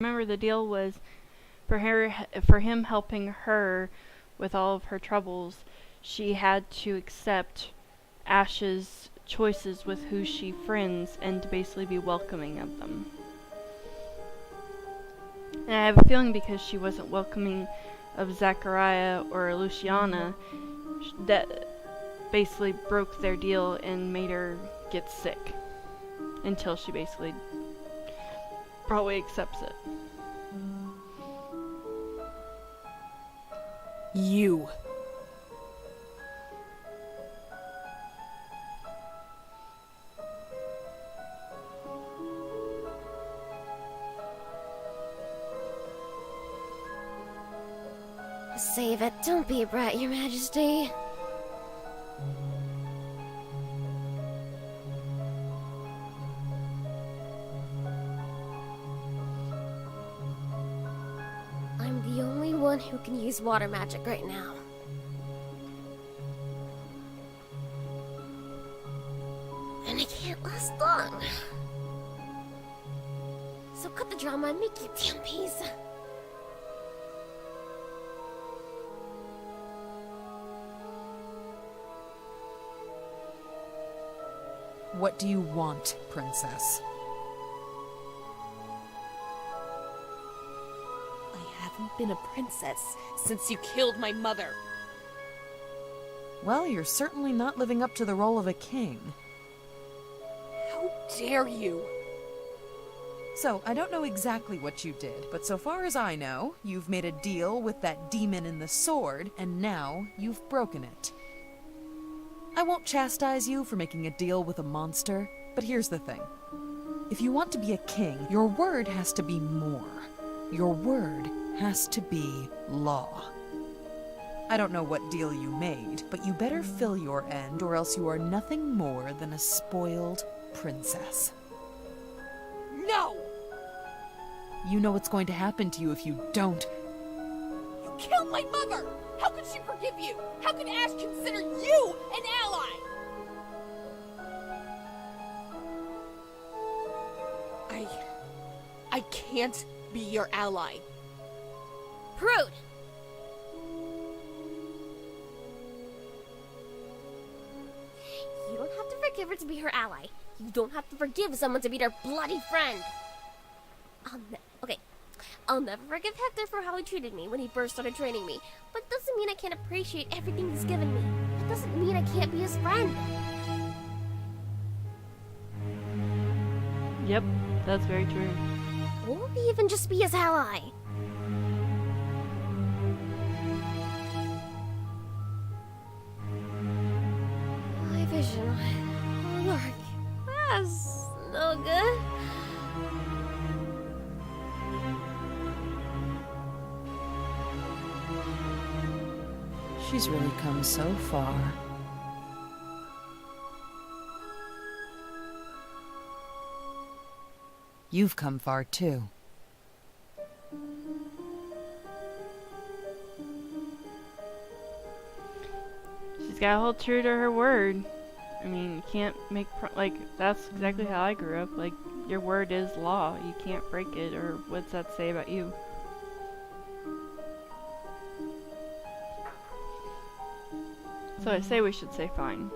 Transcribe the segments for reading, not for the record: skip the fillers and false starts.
Remember, the deal was for him helping her with all of her troubles. She had to accept Ash's choices with who she friends and to basically be welcoming of them. And I have a feeling because she wasn't welcoming of Zachariah or Luciana, that basically broke their deal and made her get sick until she basically probably accepts it. You. Save it. Don't be a brat, Your Majesty. I'm the only one who can use water magic right now. And I can't last long. So cut the drama and make your damn peace. What do you want, Princess? I haven't been a princess since you killed my mother. Well, you're certainly not living up to the role of a king. How dare you? So, I don't know exactly what you did, but so far as I know, you've made a deal with that demon in the sword, and now you've broken it. I won't chastise you for making a deal with a monster, but here's the thing. If you want to be a king, your word has to be more. Your word has to be law. I don't know what deal you made, but you better fill your end or else you are nothing more than a spoiled princess. No! You know what's going to happen to you if you don't. You killed my mother! How could she forgive you? How could Ash consider you an ally? I can't be your ally. Prude! You don't have to forgive her to be her ally. You don't have to forgive someone to be their bloody friend. I'll never forgive Hector for how he treated me when he first started training me, but it doesn't mean I can't appreciate everything he's given me. It doesn't mean I can't be his friend. Yep, that's very true. Or even just be his ally. My vision won't work. That's no good. She's really come so far. You've come far too. She's gotta hold true to her word. I mean, you can't make that's exactly how I grew up. Like, your word is law. You can't break it, or what's that say about you? So I say we should say fine.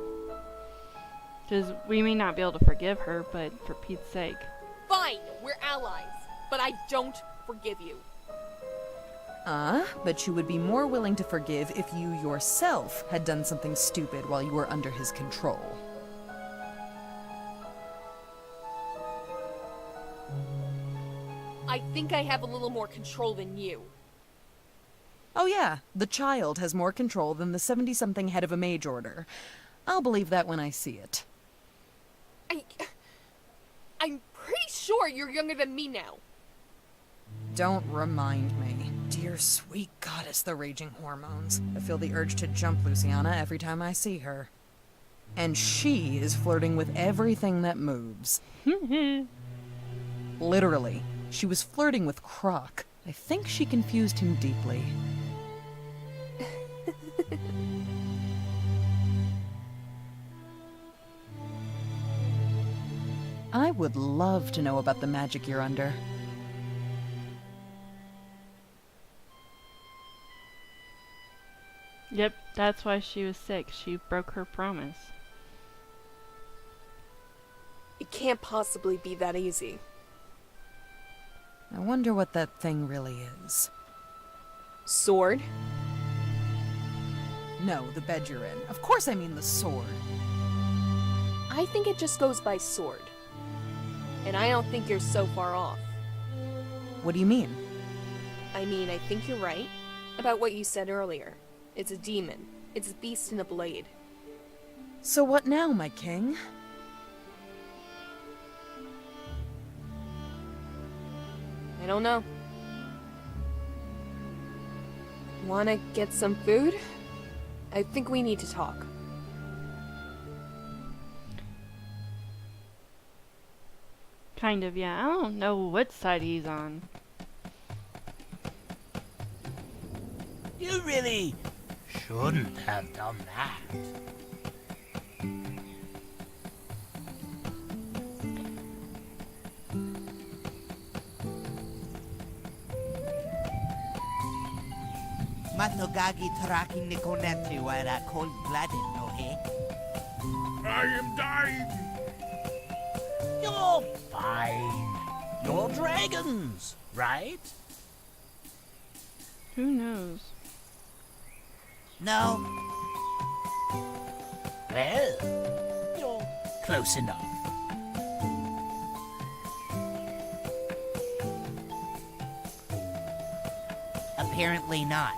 Because we may not be able to forgive her, but for Pete's sake. Fine, we're allies, but I don't forgive you. But you would be more willing to forgive if you yourself had done something stupid while you were under his control. I think I have a little more control than you. Oh yeah, the child has more control than the 70-something head of a mage order. I'll believe that when I see it. I'm pretty sure you're younger than me now. Don't remind me. Dear sweet goddess, the raging hormones. I feel the urge to jump Luciana every time I see her. And she is flirting with everything that moves. Literally, she was flirting with Croc. I think she confused him deeply. I would love to know about the magic you're under. Yep, that's why she was sick. She broke her promise. It can't possibly be that easy. I wonder what that thing really is. Sword? No, the bed you're in. Of course I mean the sword. I think it just goes by sword. And I don't think you're so far off. What do you mean? I mean, I think you're right about what you said earlier. It's a demon. It's a beast in a blade. So what now, my king? I don't know. Wanna get some food? I think we need to talk. Kind of, yeah. I don't know what side he's on. You really shouldn't have done that. Matogagi tracking Nikoneti while that cold-blooded, no he? I am dying. You're fine. You're dragons, right? Who knows? No. Well, you're close enough. Apparently not.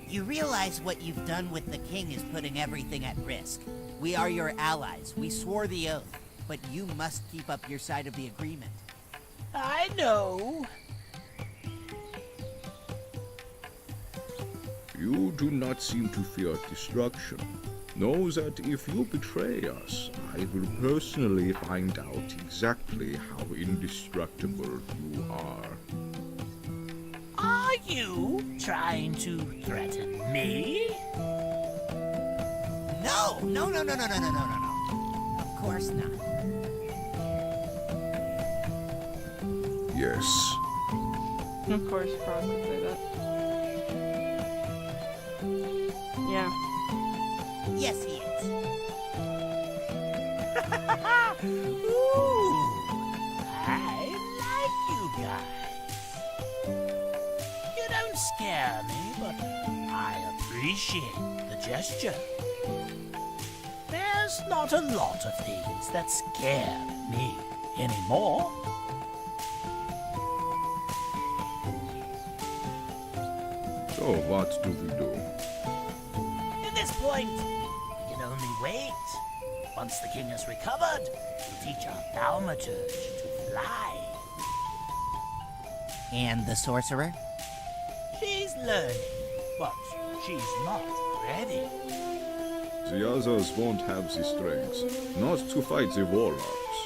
You realize what you've done with the king is putting everything at risk. We are your allies. We swore the oath. But you must keep up your side of the agreement. I know. You do not seem to fear destruction. Know that if you betray us, I will personally find out exactly how indestructible you are. Are you trying to threaten me? No! No, no, no, no, no, no, no, no, no. Of course not. Yes. Of course, Frog would say that. Yeah. Yes, he is. Ooh, I like you guys. You don't scare me, but I appreciate the gesture. There's not a lot of things that scare me anymore. So what do we do? At this point, we can only wait. Once the king has recovered, we'll teach our thaumaturge to fly. And the sorcerer? She's learning, but she's not ready. The others won't have the strength, not to fight the warlocks.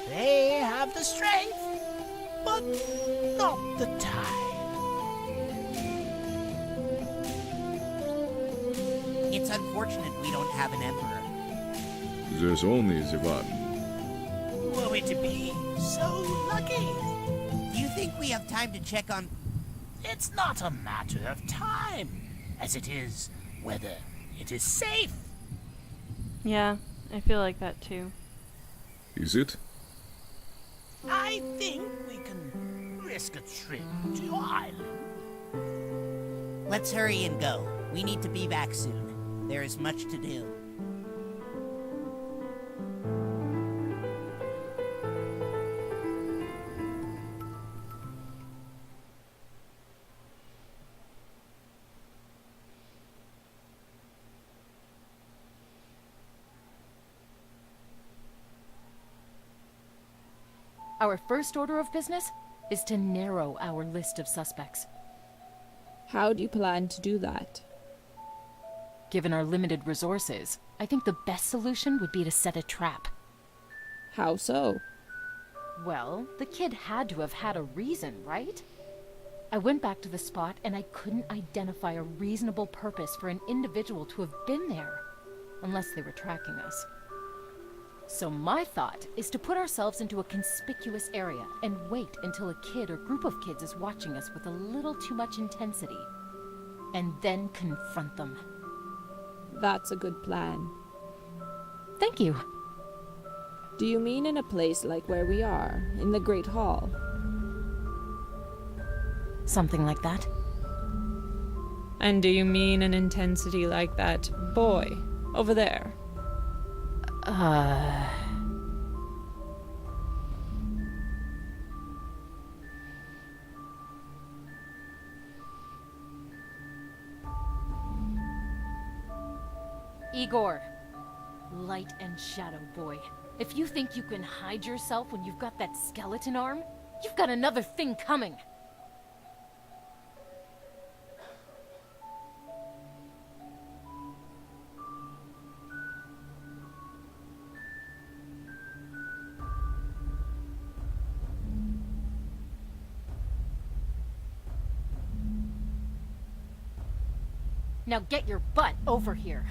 They have the strength, but not the time. It's unfortunate we don't have an emperor. There's only the one. Were we to be so lucky? Do you think we have time to check on... It's not a matter of time, as it is whether it is safe. Yeah, I feel like that too. Is it? I think we can risk a trip to your island. Let's hurry and go. We need to be back soon. There is much to do. Our first order of business is to narrow our list of suspects. How do you plan to do that? Given our limited resources, I think the best solution would be to set a trap. How so? Well, the kid had to have had a reason, right? I went back to the spot and I couldn't identify a reasonable purpose for an individual to have been there, unless they were tracking us. So my thought is to put ourselves into a conspicuous area and wait until a kid or group of kids is watching us with a little too much intensity, and then confront them. That's a good plan. Thank you. Do you mean in a place like where we are, in the Great Hall? Something like that. And do you mean an intensity like that boy over there? Igor. Light and shadow boy. If you think you can hide yourself when you've got that skeleton arm, you've got another thing coming. Now get your butt over here.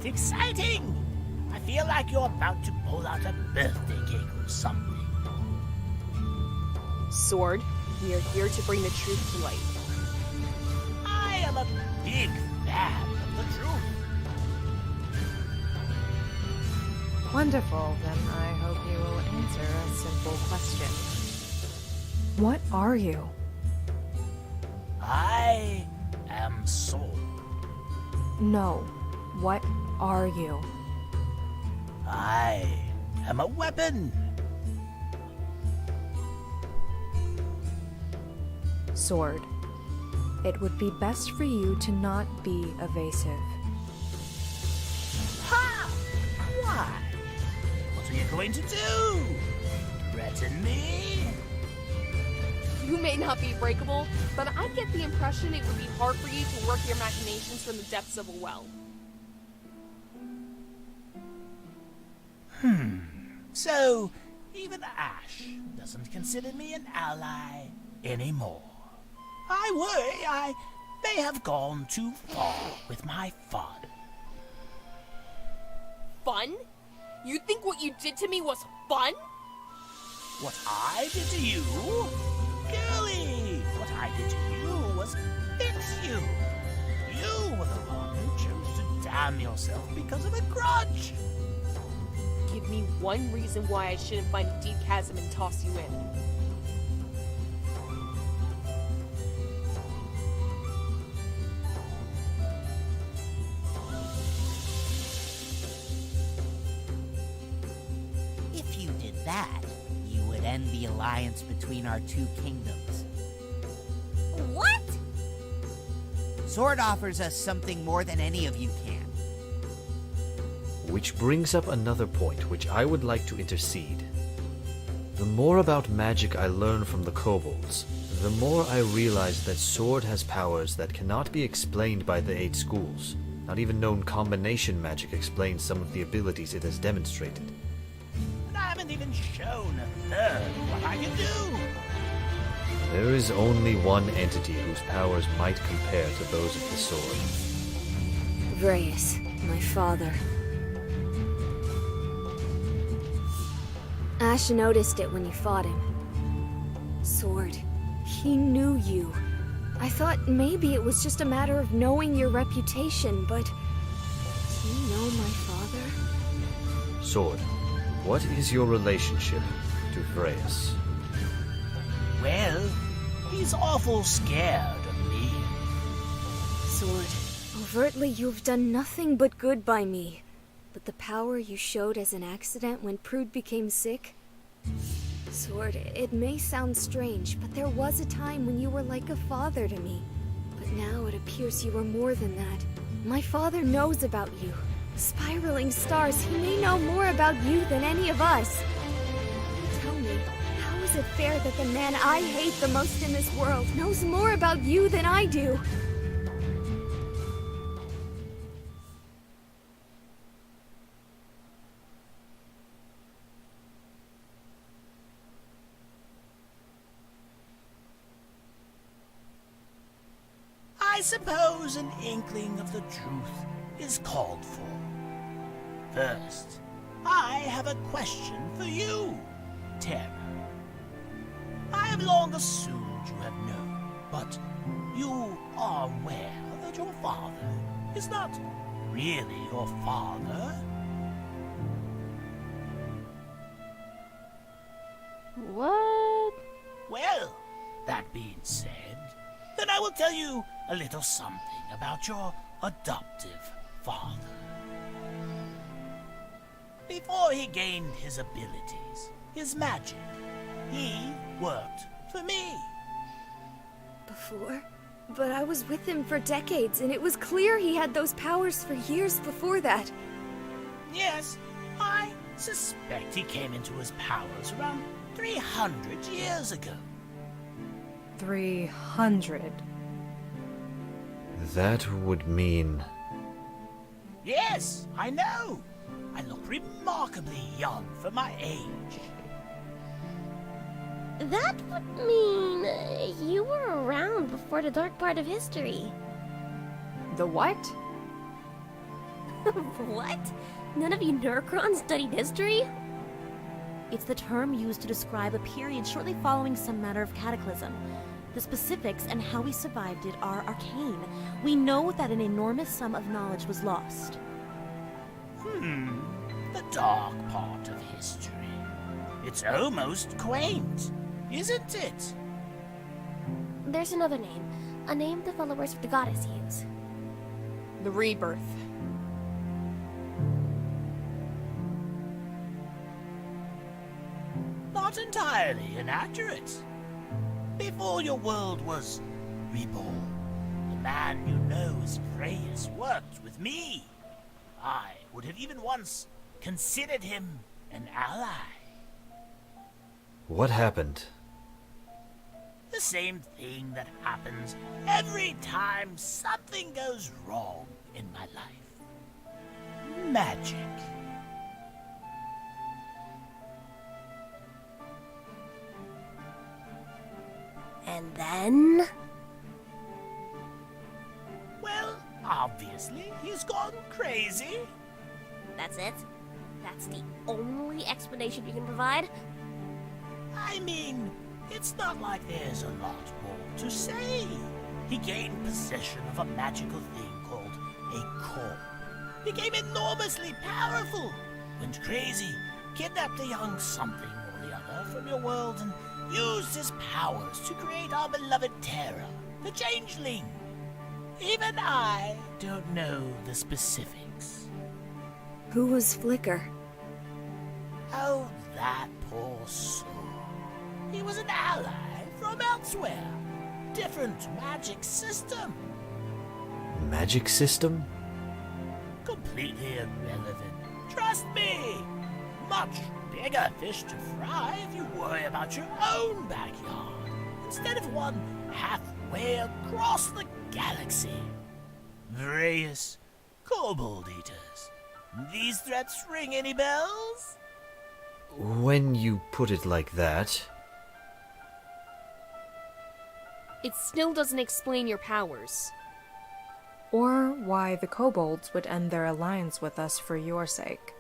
Exciting! I feel like you're about to pull out a birthday cake or something. Sword, we are here to bring the truth to light. I am a big fan of the truth. Wonderful, then I hope you will answer a simple question. What are you? I am Sword. No. What are you? I am a weapon. Sword. It would be best for you to not be evasive. Ha! Why? What are you going to do? Threaten me? You may not be breakable, but I get the impression it would be hard for you to work your machinations from the depths of a well. So, even Ash doesn't consider me an ally anymore. I worry I may have gone too far with my fun. Fun? You think what you did to me was fun? What I did to you? Girlie, what I did to you was fix you. You were the one who chose to damn yourself because of a grudge. Give me one reason why I shouldn't find a deep chasm and toss you in. If you did that, you would end the alliance between our two kingdoms. What? Sword offers us something more than any of you can. Which brings up another point which I would like to intercede. The more about magic I learn from the kobolds, the more I realize that Sword has powers that cannot be explained by the 8 schools. Not even known combination magic explains some of the abilities it has demonstrated. And I haven't even shown a third of what I can do. There is only one entity whose powers might compare to those of the Sword. Vrayus, my father. Ash noticed it when you fought him. Sword, he knew you. I thought maybe it was just a matter of knowing your reputation, but... Do you know my father? Sword, what is your relationship to Vrayus? Well, he's awful scared of me. Sword, Overtly, you've done nothing but good by me. But the power you showed as an accident when Prude became sick? Sword, it may sound strange, but there was a time when you were like a father to me. But now it appears you are more than that. My father knows about you. Spiraling stars, he may know more about you than any of us. Tell me, how is it fair that the man I hate the most in this world knows more about you than I do? I suppose an inkling of the truth is called for. First, I have a question for you, Terra. I have long assumed you have known, but you are aware that your father is not really your father? What? Well, that being said, then I will tell you a little something about your adoptive father. Before he gained his abilities, his magic, he worked for me. Before? But I was with him for decades, and it was clear he had those powers for years before that. Yes, I suspect he came into his powers around 300 years ago. 300. That would mean... Yes, I know. I look remarkably young for my age. That would mean you were around before the dark part of history. The what? What? None of you Nurkrons studied history? It's the term used to describe a period shortly following some matter of cataclysm. The specifics and how we survived it are arcane. We know that an enormous sum of knowledge was lost. The dark part of history. It's almost quaint, isn't it? There's another name. A name the followers of the goddess use. The rebirth. Not entirely inaccurate. Before your world was reborn, the man you know as Freyas worked with me. I would have even once considered him an ally. What happened? The same thing that happens every time something goes wrong in my life. Magic. And then... Well, obviously, he's gone crazy. That's it? That's the only explanation you can provide? I mean, it's not like there's a lot more to say. He gained possession of a magical thing called a core. Became enormously powerful. Went crazy. Kidnapped a young something or the other from your world and used his powers to create our beloved Terra, the Changeling. Even I don't know the specifics. Who was Flicker? Oh, that poor soul. He was an ally from elsewhere. Different magic system. Magic system? Completely irrelevant. Trust me. Much bigger fish to fry if you worry about your own backyard, instead of one halfway across the galaxy. Various kobold eaters. These threats ring any bells? When you put it like that... It still doesn't explain your powers. Or why the kobolds would end their alliance with us for your sake.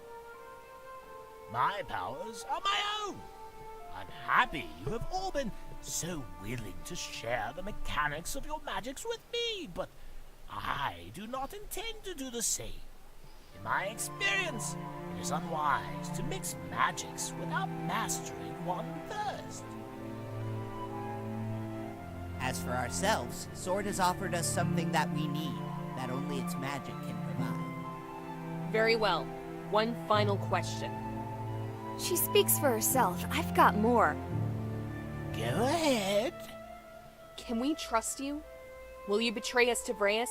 My powers are my own. I'm happy you have all been so willing to share the mechanics of your magics with me, but I do not intend to do the same. In my experience, it is unwise to mix magics without mastering one first. As for ourselves, Sword has offered us something that we need. that only its magic can provide. Very well. One final question. She speaks for herself. I've got more. Go ahead. Can we trust you? Will you betray us to Vreas?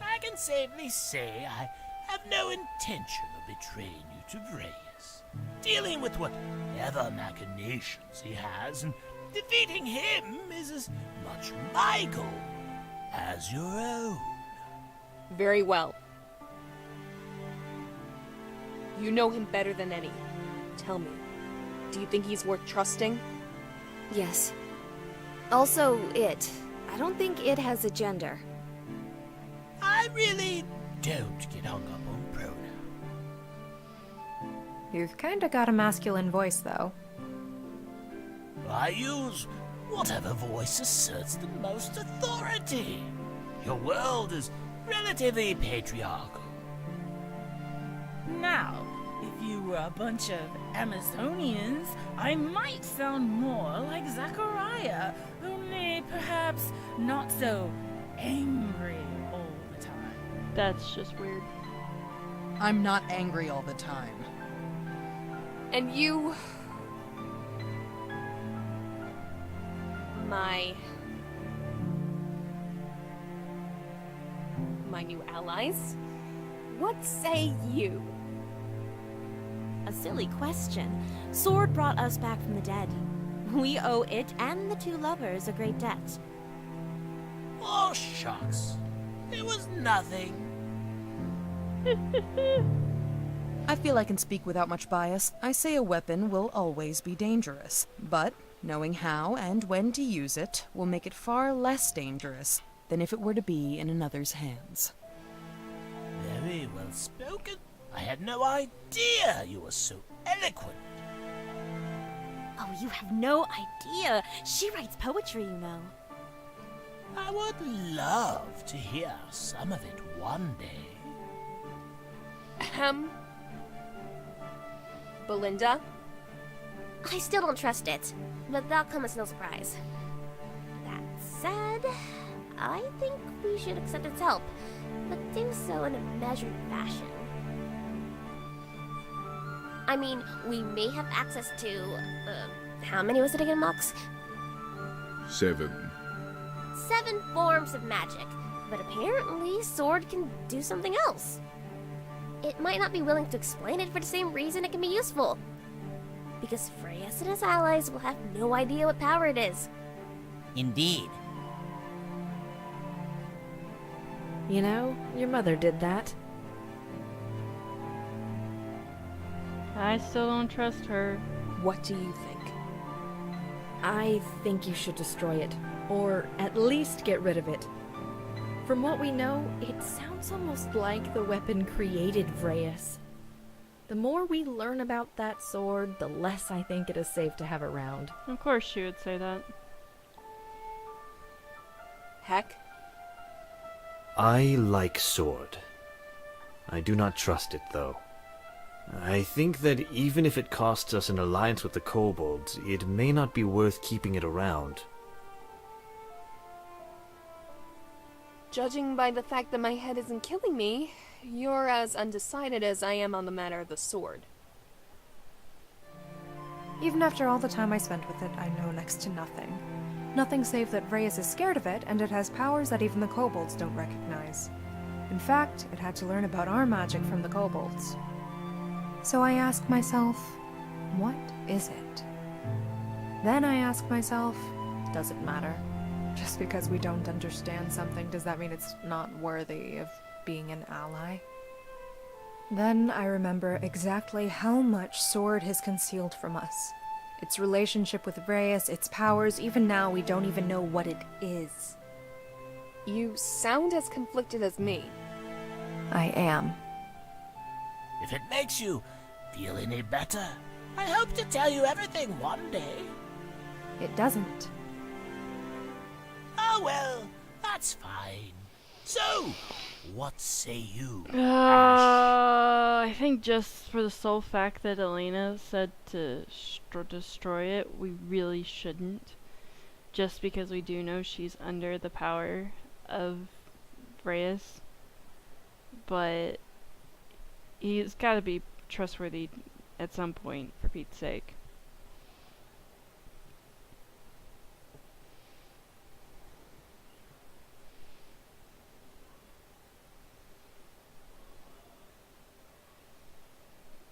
I can safely say I have no intention of betraying you to Vreas. Dealing with whatever machinations he has and defeating him is as much my goal as your own. Very well. You know him better than any. Tell me, do you think he's worth trusting? Yes. Also, it. I don't think it has a gender. I really don't get hung up on pronouns. You've kinda got a masculine voice, though. I use whatever voice asserts the most authority. Your world is relatively patriarchal. Now, if you were a bunch of Amazonians, I might sound more like Zachariah, only perhaps not so angry all the time. That's just weird. I'm not angry all the time. And you... My new allies? What say you? A silly question. Sword brought us back from the dead. We owe it and the two lovers a great debt. Oh, shucks. It was nothing. I feel I can speak without much bias. I say a weapon will always be dangerous, but knowing how and when to use it will make it far less dangerous than if it were to be in another's hands. Very well spoken. I had no idea you were so eloquent. Oh, you have no idea. She writes poetry, you know. I would love to hear some of it one day. Belinda? I still don't trust it, but that'll come as no surprise. That said, I think we should accept its help, but do so in a measured fashion. I mean, we may have access to, how many was it again, Mox? 7. 7 forms of magic, but apparently Sword can do something else. It might not be willing to explain it for the same reason it can be useful. Because Vreas and his allies will have no idea what power it is. Indeed. You know, your mother did that. I still don't trust her. What do you think? I think you should destroy it, or at least get rid of it. From what we know, it sounds almost like the weapon created Vreas. The more we learn about that sword, the less I think it is safe to have around. Of course she would say that. Heck? I like Sword. I do not trust it, though. I think that even if it costs us an alliance with the kobolds, it may not be worth keeping it around. Judging by the fact that my head isn't killing me, you're as undecided as I am on the matter of the sword. Even after all the time I spent with it, I know next to nothing. Nothing save that Vreas is scared of it, and it has powers that even the kobolds don't recognize. In fact, it had to learn about our magic from the kobolds. So I ask myself, what is it? Then I ask myself, does it matter? Just because we don't understand something, does that mean it's not worthy of being an ally? Then I remember exactly how much Sword has concealed from us. Its relationship with Vreas, its powers, even now we don't even know what it is. You sound as conflicted as me. I am. If it makes you feel any better, I hope to tell you everything one day. It doesn't. Oh well, that's fine. So, what say you, Ash? I think just for the sole fact that Elena said to destroy it, we really shouldn't. Just because we do know she's under the power of Reyes, but he's got to be trustworthy at some point, for Pete's sake.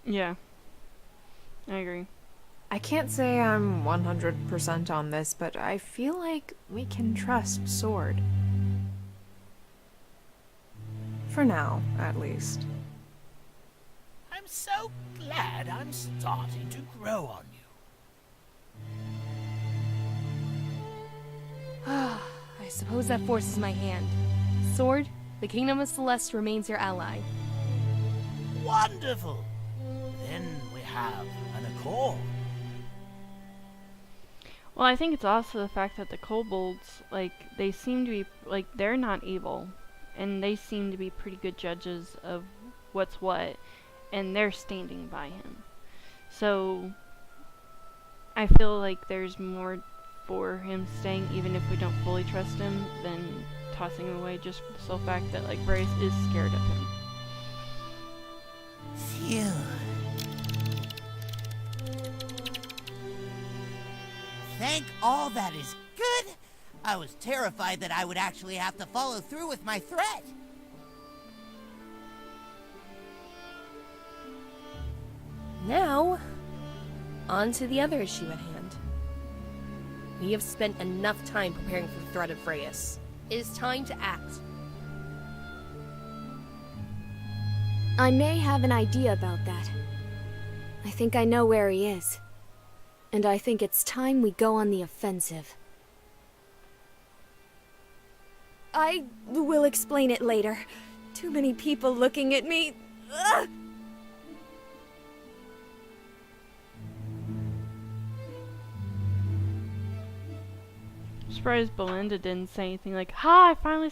Yeah, I agree. I can't say I'm 100% on this, but I feel like we can trust Sword. For now, at least. I'm so glad I'm starting to grow on you. I suppose that forces my hand. Sword, the Kingdom of Celeste remains your ally. Wonderful! Then we have an accord. Well, I think it's also the fact that the kobolds, like, they seem to be, like, they're not evil. And they seem to be pretty good judges of what's what. And they're standing by him. So, I feel like there's more for him staying, even if we don't fully trust him, than tossing him away just for the sole fact that, like, Reyes is scared of him. Phew. Thank all that is good. I was terrified that I would actually have to follow through with my threat. Now, on to the other issue at hand. We have spent enough time preparing for the threat of Reyes. It is time to act. I may have an idea about that. I think I know where he is. And I think it's time we go on the offensive. I will explain it later. Too many people looking at me. Ugh! I'm surprised Belinda didn't say anything like, "Ha, I finally